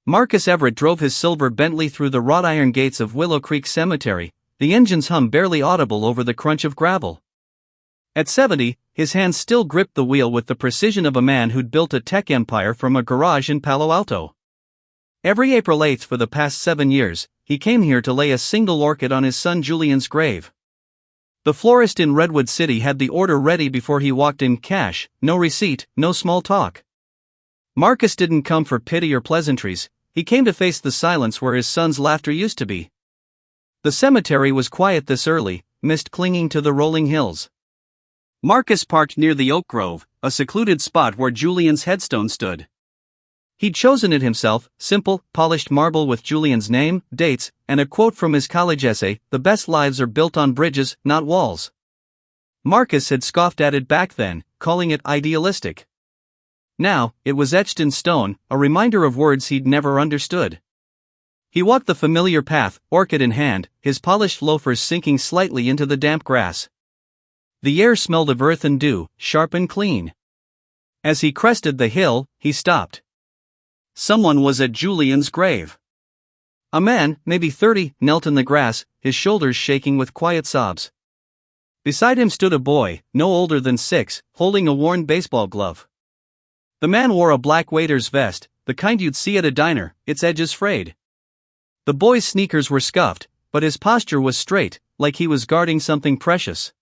Marcus Everett drove his silver Bentley through the wrought iron gates of Willow Creek Cemetery, the engine's hum barely audible over the crunch of gravel. At 70, his hands still gripped the wheel with the precision of a man who'd built a tech empire from a garage in Palo Alto. Every April 8th for the past 7 years, he came here to lay a single orchid on his son Julian's grave. The florist in Redwood City had the order ready before he walked in, cash, no receipt, no small talk. Marcus didn't come for pity or pleasantries, he came to face the silence where his son's laughter used to be. The cemetery was quiet this early, mist clinging to the rolling hills. Marcus parked near the oak grove, a secluded spot where Julian's headstone stood. He'd chosen it himself, simple, polished marble with Julian's name, dates, and a quote from his college essay, "The best lives are built on bridges, not walls." Marcus had scoffed at it back then, calling it idealistic. Now, it was etched in stone, a reminder of words he'd never understood. He walked the familiar path, orchid in hand, his polished loafers sinking slightly into the damp grass. The air smelled of earth and dew, sharp and clean. As he crested the hill, he stopped. Someone was at Julian's grave. A man, maybe 30, knelt in the grass, his shoulders shaking with quiet sobs. Beside him stood a boy, no older than 6, holding a worn baseball glove. The man wore a black waiter's vest, the kind you'd see at a diner, its edges frayed. The boy's sneakers were scuffed, but his posture was straight, like he was guarding something precious.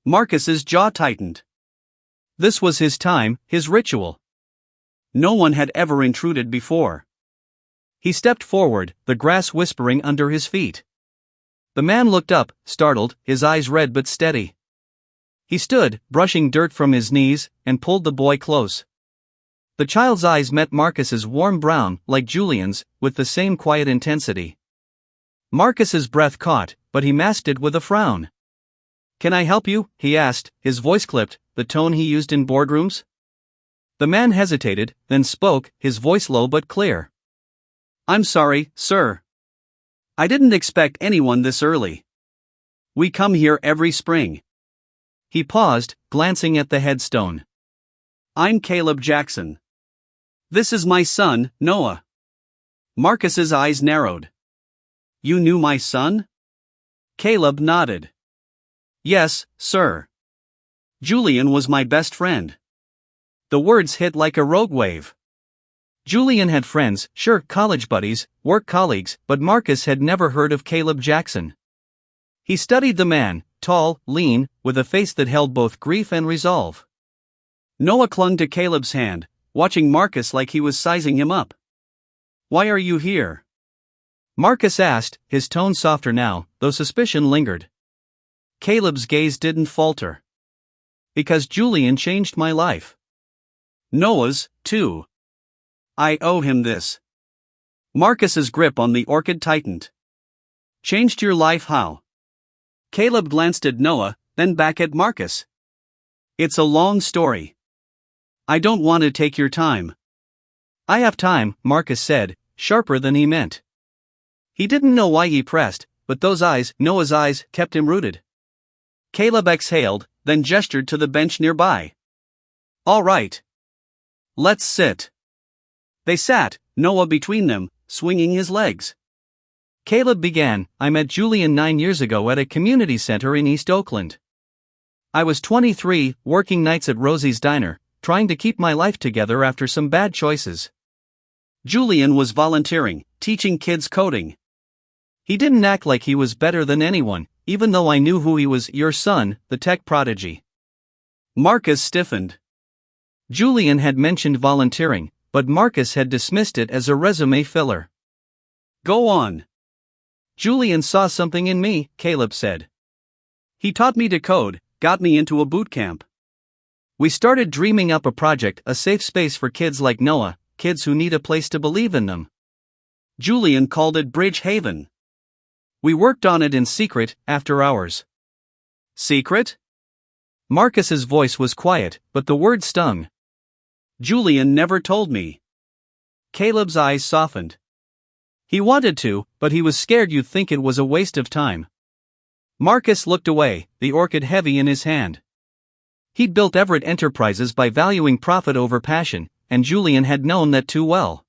Marcus's jaw tightened. This was his time, his ritual. No one had ever intruded before. He stepped forward, the grass whispering under his feet. The man looked up, startled, his eyes red but steady. He stood, brushing dirt from his knees, and pulled the boy close. The child's eyes met Marcus's warm brown, like Julian's, with the same quiet intensity. Marcus's breath caught, but he masked it with a frown. "Can I help you?" he asked, his voice clipped, the tone he used in boardrooms. The man hesitated, then spoke, his voice low but clear. "I'm sorry, sir. I didn't expect anyone this early. We come here every spring." He paused, glancing at the headstone. "I'm Caleb Jackson. This is my son, Noah." Marcus's eyes narrowed. "You knew my son?" Caleb nodded. "Yes, sir. Julian was my best friend." The words hit like a rogue wave. Julian had friends, sure, college buddies, work colleagues, but Marcus had never heard of Caleb Jackson. He studied the man, tall, lean, with a face that held both grief and resolve. Noah clung to Caleb's hand, watching Marcus like he was sizing him up. "Why are you here?" Marcus asked, his tone softer now, though suspicion lingered. Caleb's gaze didn't falter. "Because Julian changed my life. Noah's, too. I owe him this." Marcus's grip on the orchid tightened. "Changed your life how?" Caleb glanced at Noah, then back at Marcus. "It's a long story. I don't want to take your time." "I have time," Marcus said, sharper than he meant. He didn't know why he pressed, but those eyes, Noah's eyes, kept him rooted. Caleb exhaled, then gestured to the bench nearby. "All right. Let's sit." They sat, Noah between them, swinging his legs. Caleb began, "I met Julian 9 years ago at a community center in East Oakland. I was 23, working nights at Rosie's Diner, trying to keep my life together after some bad choices. Julian was volunteering, teaching kids coding. He didn't act like he was better than anyone, even though I knew who he was, your son, the tech prodigy." Marcus stiffened. Julian had mentioned volunteering, but Marcus had dismissed it as a resume filler. "Go on." "Julian saw something in me," Caleb said. "He taught me to code, got me into a boot camp. We started dreaming up a project, a safe space for kids like Noah, kids who need a place to believe in them. Julian called it Bridge Haven. We worked on it in secret, after hours." "Secret?" Marcus's voice was quiet, but the word stung. "Julian never told me." Caleb's eyes softened. He wanted to, but he was scared you'd think it was a waste of time. Marcus looked away, the orchid heavy in his hand. He'd built Everett Enterprises by valuing profit over passion, and Julian had known that too well.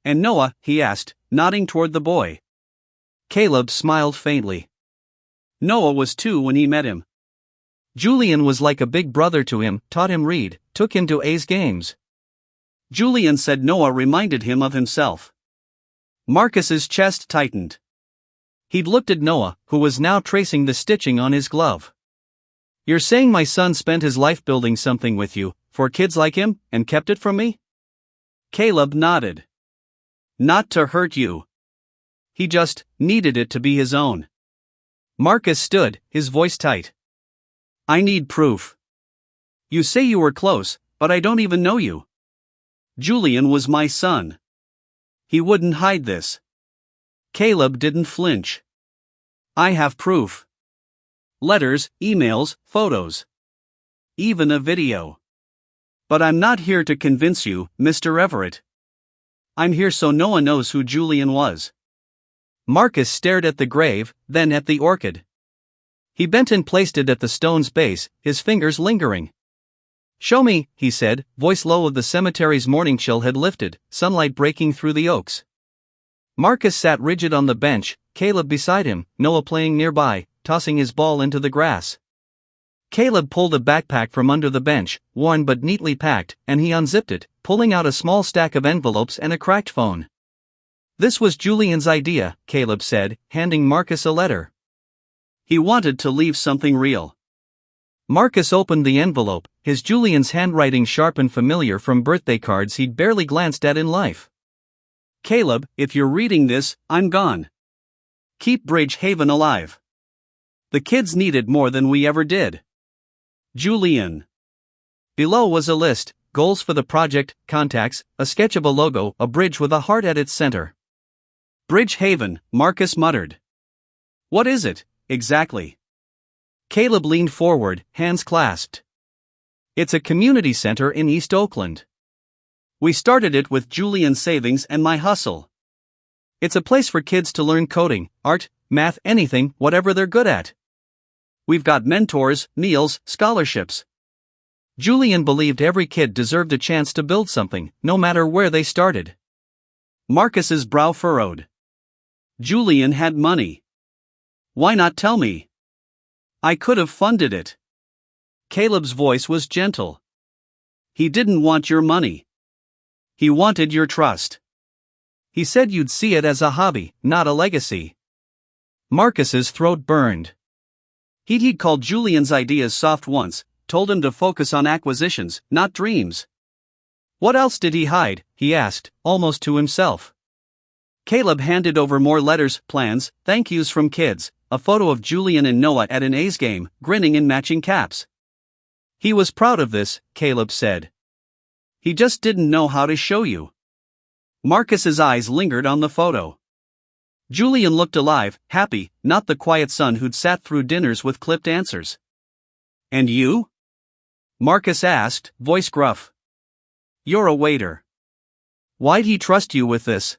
And Noah? He asked, nodding toward the boy. Caleb smiled faintly. Noah was 2 when he met him. Julian was like a big brother to him, taught him read, took him to A's games. Julian said Noah reminded him of himself. Marcus's chest tightened. He'd looked at Noah, who was now tracing the stitching on his glove. You're saying my son spent his life building something with you, for kids like him, and kept it from me? Caleb nodded. Not to hurt you. He just needed it to be his own. Marcus stood, his voice tight. I need proof. You say you were close, but I don't even know you. Julian was my son. He wouldn't hide this. Caleb didn't flinch. I have proof. Letters, emails, photos. Even a video. But I'm not here to convince you, Mr. Everett. I'm here so no one knows who Julian was. Marcus stared at the grave, then at the orchid. He bent and placed it at the stone's base, his fingers lingering. Show me, he said, voice low. The cemetery's morning chill had lifted, sunlight breaking through the oaks. Marcus sat rigid on the bench, Caleb beside him, Noah playing nearby, tossing his ball into the grass. Caleb pulled a backpack from under the bench, worn but neatly packed, and he unzipped it, pulling out a small stack of envelopes and a cracked phone. This was Julian's idea, Caleb said, handing Marcus a letter. He wanted to leave something real. Marcus opened the envelope, his Julian's handwriting sharp and familiar from birthday cards he'd barely glanced at in life. Caleb, if you're reading this, I'm gone. Keep Bridge Haven alive. The kids need it more than we ever did. Julian. Below was a list, goals for the project, contacts, a sketch of a logo, a bridge with a heart at its center. Bridge Haven, Marcus muttered. What is it, exactly? Caleb leaned forward, hands clasped. It's a community center in East Oakland. We started it with Julian's savings and my hustle. It's a place for kids to learn coding, art, math, anything, whatever they're good at. We've got mentors, meals, scholarships. Julian believed every kid deserved a chance to build something, no matter where they started. Marcus's brow furrowed. Julian had money. Why not tell me? I could have funded it. Caleb's voice was gentle. He didn't want your money. He wanted your trust. He said you'd see it as a hobby, not a legacy. Marcus's throat burned. He'd called Julian's ideas soft once, told him to focus on acquisitions, not dreams. What else did he hide? He asked, almost to himself. Caleb handed over more letters, plans, thank yous from kids, a photo of Julian and Noah at an A's game, grinning in matching caps. He was proud of this, Caleb said. He just didn't know how to show you. Marcus's eyes lingered on the photo. Julian looked alive, happy, not the quiet son who'd sat through dinners with clipped answers. And you? Marcus asked, voice gruff. You're a waiter. Why'd he trust you with this?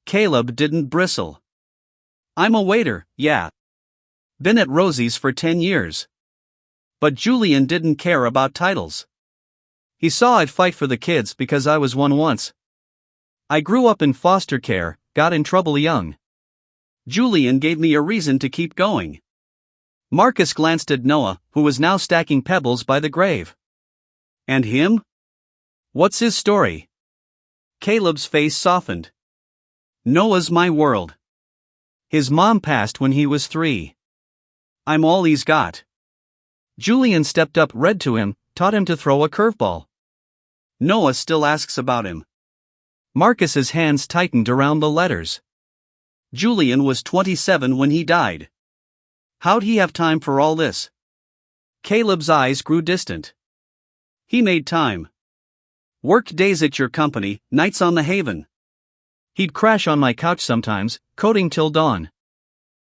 Caleb didn't bristle. I'm a waiter, yeah. Been at Rosie's for 10 years. But Julian didn't care about titles. He saw I'd fight for the kids because I was one once. I grew up in foster care, got in trouble young. Julian gave me a reason to keep going. Marcus glanced at Noah, who was now stacking pebbles by the grave. And him? What's his story? Caleb's face softened. Noah's my world. His mom passed when he was 3. I'm all he's got. Julian stepped up, read to him, taught him to throw a curveball. Noah still asks about him. Marcus's hands tightened around the letters. Julian was 27 when he died. How'd he have time for all this? Caleb's eyes grew distant. He made time. Worked days at your company, nights on the Haven. He'd crash on my couch sometimes, coding till dawn.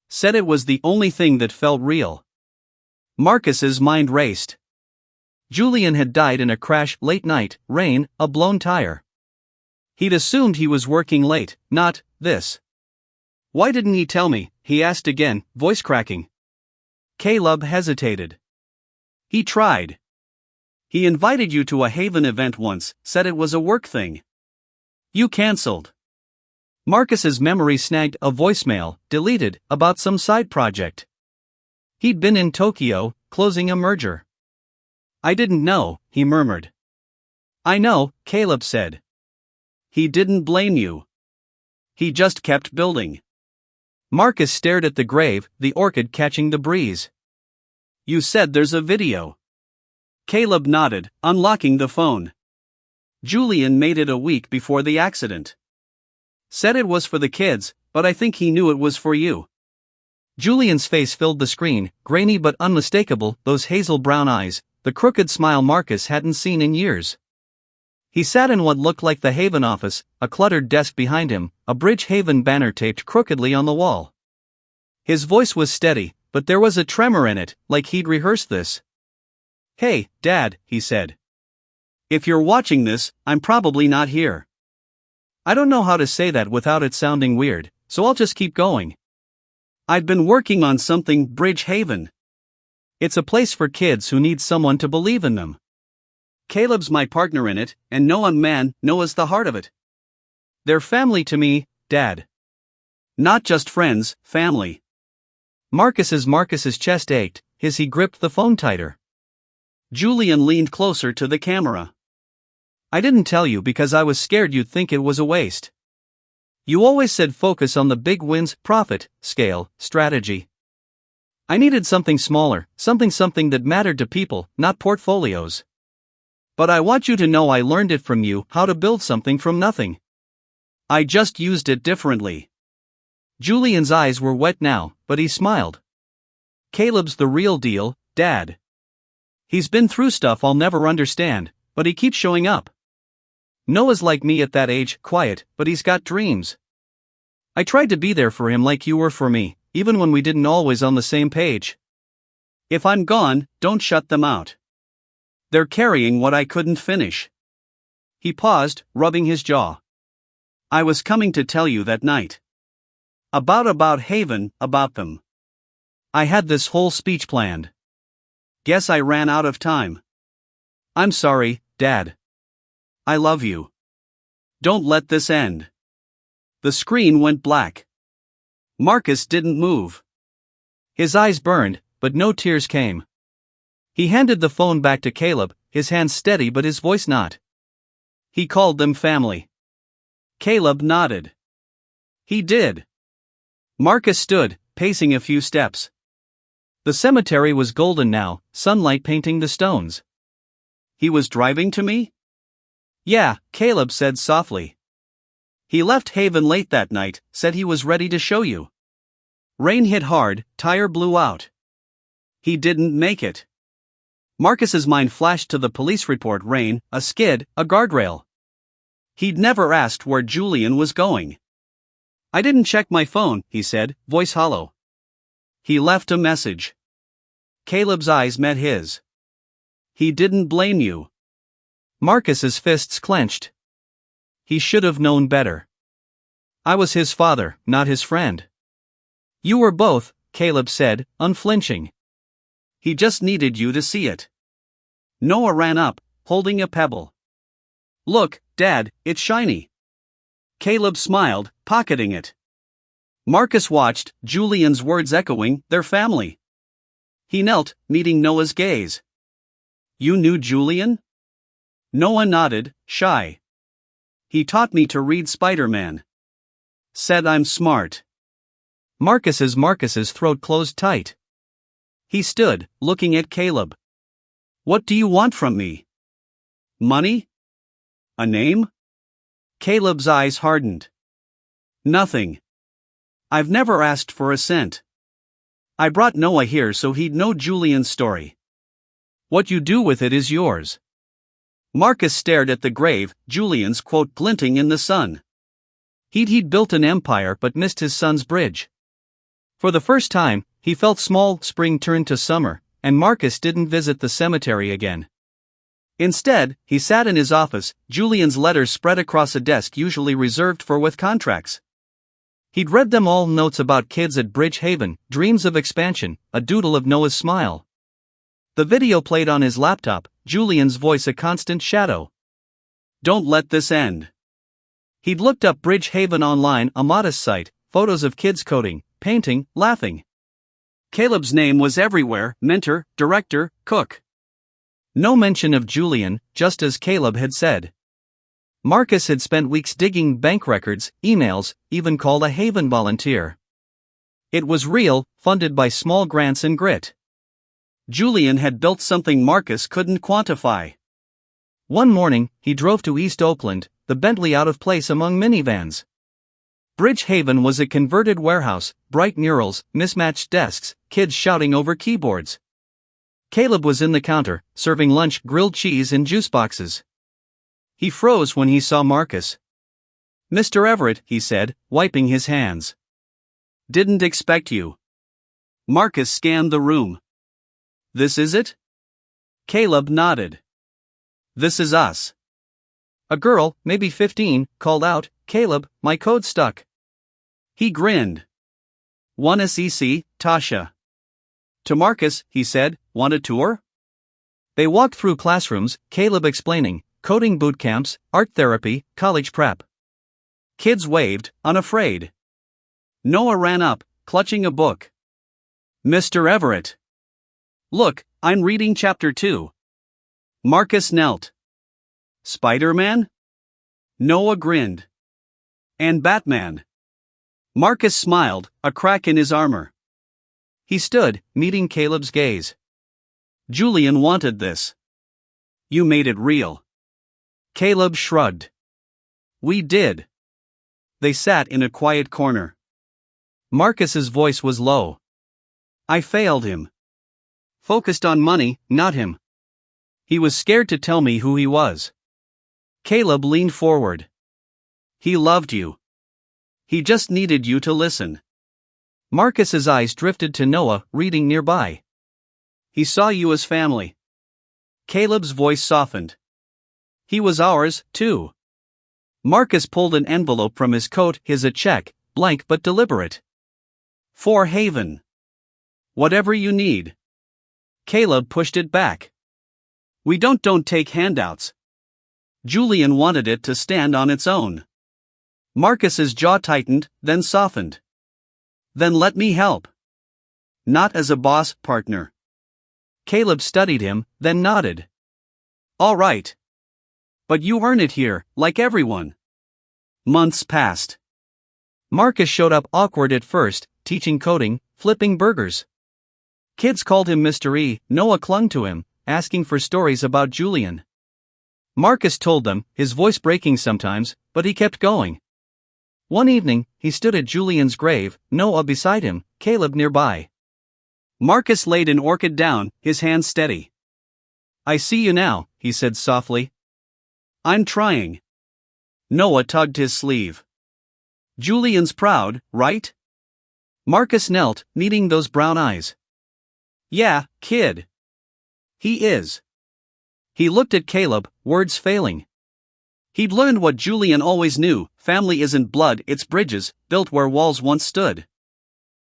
Said it was the only thing that felt real. Marcus's mind raced. Julian had died in a crash, late night, rain, a blown tire. He'd assumed he was working late, not this. Why didn't he tell me? He asked again, voice cracking. Caleb hesitated. He tried. He invited you to a Haven event once, said it was a work thing. You canceled. Marcus's memory snagged a voicemail, deleted, about some side project. He'd been in Tokyo, closing a merger. I didn't know, he murmured. I know, Caleb said. He didn't blame you. He just kept building. Marcus stared at the grave, the orchid catching the breeze. You said there's a video. Caleb nodded, unlocking the phone. Julian made it a week before the accident. Said it was for the kids, but I think he knew it was for you. Julian's face filled the screen, grainy but unmistakable, those hazel brown eyes, the crooked smile Marcus hadn't seen in years. He sat in what looked like the Haven office, a cluttered desk behind him, a Bridge Haven banner taped crookedly on the wall. His voice was steady, but there was a tremor in it, like he'd rehearsed this. Hey, Dad, he said. If you're watching this, I'm probably not here. I don't know how to say that without it sounding weird, so I'll just keep going. I'd been working on something, Bridge Haven. It's a place for kids who need someone to believe in them. Caleb's my partner in it, and Noah's the heart of it. They're family to me, Dad. Not just friends, family. Marcus's chest ached, as he gripped the phone tighter. Julian leaned closer to the camera. I didn't tell you because I was scared you'd think it was a waste. You always said focus on the big wins, profit, scale, strategy. I needed something smaller, something that mattered to people, not portfolios. But I want you to know I learned it from you, how to build something from nothing. I just used it differently. Julian's eyes were wet now, but he smiled. Caleb's the real deal, Dad. He's been through stuff I'll never understand, but he keeps showing up. Noah's like me at that age, quiet, but he's got dreams. I tried to be there for him like you were for me, even when we didn't always on the same page. If I'm gone, don't shut them out. They're carrying what I couldn't finish. He paused, rubbing his jaw. I was coming to tell you that night. About Haven, about them. I had this whole speech planned. Guess I ran out of time. I'm sorry, Dad. I love you. Don't let this end. The screen went black. Marcus didn't move. His eyes burned, but no tears came. He handed the phone back to Caleb, his hand steady but his voice not. He called them family. Caleb nodded. He did. Marcus stood, pacing a few steps. The cemetery was golden now, sunlight painting the stones. He was driving to me? Yeah, Caleb said softly. He left Haven late that night, said he was ready to show you. Rain hit hard, tire blew out. He didn't make it. Marcus's mind flashed to the police report, rain, a skid, a guardrail. He'd never asked where Julian was going. I didn't check my phone, he said, voice hollow. He left a message. Caleb's eyes met his. He didn't blame you. Marcus's fists clenched. He should have known better. I was his father, not his friend. You were both, Caleb said, unflinching. He just needed you to see it. Noah ran up, holding a pebble. Look, Dad, it's shiny. Caleb smiled, pocketing it. Marcus watched, Julian's words echoing, their family. He knelt, meeting Noah's gaze. You knew Julian? Noah nodded, shy. He taught me to read Spider-Man. Said I'm smart. Marcus's throat closed tight. He stood, looking at Caleb. What do you want from me? Money? A name? Caleb's eyes hardened. Nothing. I've never asked for a cent. I brought Noah here so he'd know Julian's story. What you do with it is yours. Marcus stared at the grave, Julian's quote glinting in the sun. He'd built an empire but missed his son's bridge. For the first time, he felt small. Spring turned to summer, and Marcus didn't visit the cemetery again. Instead, he sat in his office, Julian's letters spread across a desk usually reserved for with contracts. He'd read them all, notes about kids at Bridge Haven, dreams of expansion, a doodle of Noah's smile. The video played on his laptop, Julian's voice a constant shadow. Don't let this end. He'd looked up Bridge Haven online, a modest site, photos of kids coding, painting, laughing. Caleb's name was everywhere: mentor, director, cook. No mention of Julian, just as Caleb had said. Marcus had spent weeks digging bank records, emails, even called a Haven volunteer. It was real, funded by small grants and grit. Julian had built something Marcus couldn't quantify. One morning, he drove to East Oakland, the Bentley out of place among minivans. Bridge Haven was a converted warehouse, bright murals, mismatched desks, kids shouting over keyboards. Caleb was in the counter, serving lunch, grilled cheese in juice boxes. He froze when he saw Marcus. "Mr. Everett," he said, wiping his hands. "Didn't expect you." Marcus scanned the room. "This is it?" Caleb nodded. "This is us." A girl, maybe 15, called out, "Caleb, my code stuck." He grinned. "One SEC, Tasha." To Marcus, he said, "Want a tour?" They walked through classrooms, Caleb explaining, coding boot camps, art therapy, college prep. Kids waved, unafraid. Noah ran up, clutching a book. "Mr. Everett." "Look, I'm reading chapter 2. Marcus knelt. "Spider-Man?" Noah grinned. "And Batman." Marcus smiled, a crack in his armor. He stood, meeting Caleb's gaze. "Julian wanted this. You made it real." Caleb shrugged. "We did." They sat in a quiet corner. Marcus's voice was low. "I failed him. Focused on money, not him. He was scared to tell me who he was." Caleb leaned forward. "He loved you. He just needed you to listen." Marcus's eyes drifted to Noah, reading nearby. "He saw you as family." Caleb's voice softened. "He was ours, too." Marcus pulled an envelope from his coat, a check, blank but deliberate. "For Haven. Whatever you need." Caleb pushed it back. "We don't take handouts." Julian wanted it to stand on its own. Marcus's jaw tightened, then softened. "Then let me help." "Not as a boss, partner." Caleb studied him, then nodded. "All right. But you earn it here, like everyone." Months passed. Marcus showed up awkward at first, teaching coding, flipping burgers. Kids called him Mr. E. Noah clung to him, asking for stories about Julian. Marcus told them, his voice breaking sometimes, but he kept going. One evening, he stood at Julian's grave, Noah beside him, Caleb nearby. Marcus laid an orchid down, his hands steady. "I see you now," he said softly. "I'm trying." Noah tugged his sleeve. "Julian's proud, right?" Marcus knelt, meeting those brown eyes. "Yeah, kid. He is." He looked at Caleb, words failing. He'd learned what Julian always knew: family isn't blood, it's bridges, built where walls once stood.